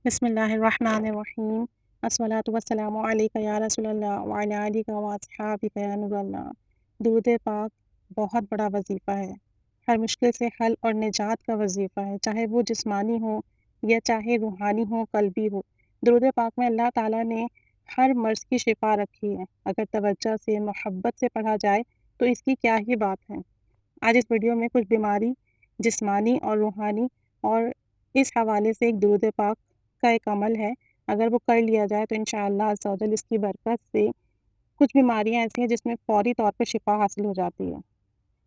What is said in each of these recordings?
بسم اللہ الرحمن الرحیم الصلاۃ والسلام علیک یا رسول اللہ وعلی آلک و اصحابک یا نور اللہ۔ درود پاک بہت بڑا وظیفہ ہے، ہر مشکل سے حل اور نجات کا وظیفہ ہے، چاہے وہ جسمانی ہو یا چاہے روحانی ہو، قلبی ہو۔ درود پاک میں اللہ تعالیٰ نے ہر مرض کی شفا رکھی ہے، اگر توجہ سے محبت سے پڑھا جائے تو اس کی کیا ہی بات ہے۔ آج اس ویڈیو میں کچھ بیماری جسمانی اور روحانی اور اس حوالے سے ایک درود پاک کا ایک عمل ہے، اگر وہ کر لیا جائے تو انشاءاللہ عز و جل اس کی برکت سے کچھ بیماریاں ایسی ہیں جس میں فوری طور پہ شفا حاصل ہو جاتی ہے،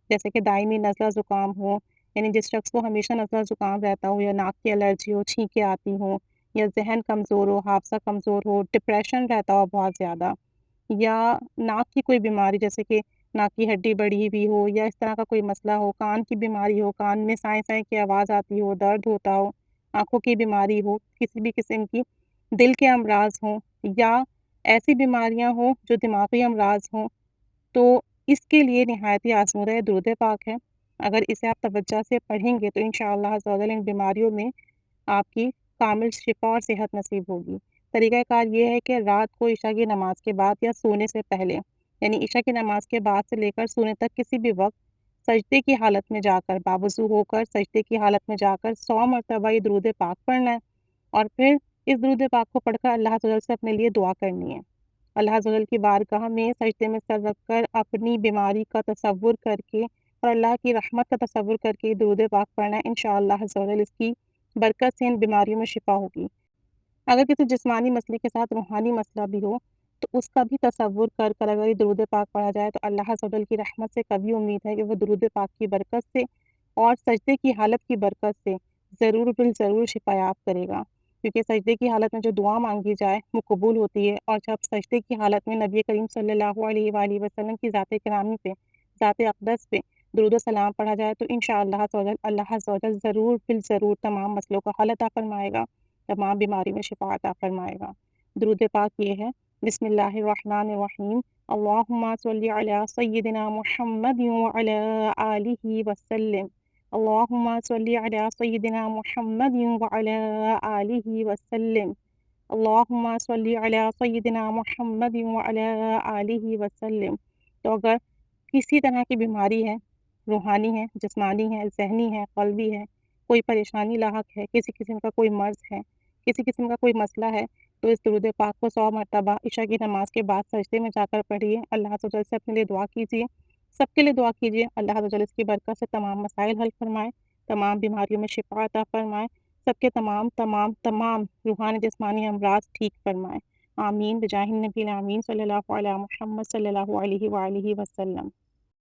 جیسے کہ دائمی نزلہ زکام ہو، یعنی جس شخص کو ہمیشہ نزلہ زکام رہتا ہو یا ناک کی الرجی ہو، چھینکیں آتی ہوں، یا ذہن کمزور ہو، حافظہ کمزور ہو، ڈپریشن رہتا ہو بہت زیادہ، یا ناک کی کوئی بیماری جیسے کہ ناک کی ہڈی بڑھی ہوئی ہو یا اس طرح کا کوئی مسئلہ ہو، کان کی بیماری ہو، کان میں سائیں سائیں کی آواز آتی ہو، درد ہوتا ہو، آنکھوں کی بیماری ہو، کسی بھی قسم کی دل کے امراض ہوں یا ایسی بیماریاں ہوں جو دماغی امراض ہوں، تو اس کے لیے نہایت ہی آزمودہ درود پاک ہے۔ اگر اسے آپ توجہ سے پڑھیں گے تو انشاءاللہ عز و جل ان بیماریوں میں آپ کی کامل شفا اور صحت نصیب ہوگی۔ طریقہ کار یہ ہے کہ رات کو عشاء کی نماز کے بعد یا سونے سے پہلے، یعنی عشاء کی نماز کے بعد سے لے کر سونے تک کسی بھی وقت سجدے کی حالت میں جا کر باوضو ہو کر سجدے کی حالت میں جا کر 100 مرتبہ یہ درود پاک پڑھنا ہے، اور پھر اس درود پاک کو پڑھ کر اللہ عز و جل سے اپنے لیے دعا کرنی ہے۔ اللہ عز و جل کی بارگاہ میں سجدے میں سر رکھ کر اپنی بیماری کا تصور کر کے اور اللہ کی رحمت کا تصور کر کے درود پاک پڑھنا ہے، انشاءاللہ عز و جل اس کی برکت سے ان بیماریوں میں شفا ہوگی۔ اگر کسی جسمانی مسئلے کے ساتھ روحانی مسئلہ بھی ہو تو اس کا بھی تصور کر کر اگر یہ درود پاک پڑھا جائے تو اللہ عز و جل کی رحمت سے کبھی امید ہے کہ وہ درود پاک کی برکت سے اور سجدے کی حالت کی برکت سے ضرور بالضرور شفا یاب کرے گا، کیونکہ سجدے کی حالت میں جو دعا مانگی جائے وہ قبول ہوتی ہے، اور جب سجدے کی حالت میں نبی کریم صلی اللہ علیہ وآلہ وسلم کی ذات گرامی پہ، ذات اقدس پہ درود و سلام پڑھا جائے تو انشاءاللہ عز و جل اللہ عز و جل ضرور بالضرور تمام مسئلوں کا حل عطا فرمائے گا، تمام بیماری میں شفا عطا فرمائے گا۔ درود پاک یہ ہے: بسم اللہ الرحمن الرحیم، اللہم صلی علی سیدنا محمد وعلی آلہ وسلم، اللہم صلی علی سیدنا محمد وعلی آلہ وسلم، اللہم صلی علی سیدنا محمد وعلی آلہ وسلم۔ تو اگر کسی طرح کی بیماری ہے، روحانی ہے، جسمانی ہے، ذہنی ہے، قلبی ہے، کوئی پریشانی لاحق ہے، کسی قسم کا کوئی مرض ہے، کسی قسم کا کوئی مسئلہ ہے، تو اس درود پاک کو 100 مرتبہ عشاء کی نماز کے بعد سجدے میں جا کر پڑھیے، اللہ عز و جل سے اپنے لیے دعا کیجیے، سب کے لیے دعا کیجیے، اللہ عز و جل اس کی برکت سے تمام مسائل حل فرمائے، تمام بیماریوں میں شفا عطا فرمائے، سب کے تمام روحانی جسمانی امراض ٹھیک فرمائے۔ آمین بجاہ النبی الامین صلی اللہ علیہ محمد صلی اللہ علیہ وآلہ وسلم۔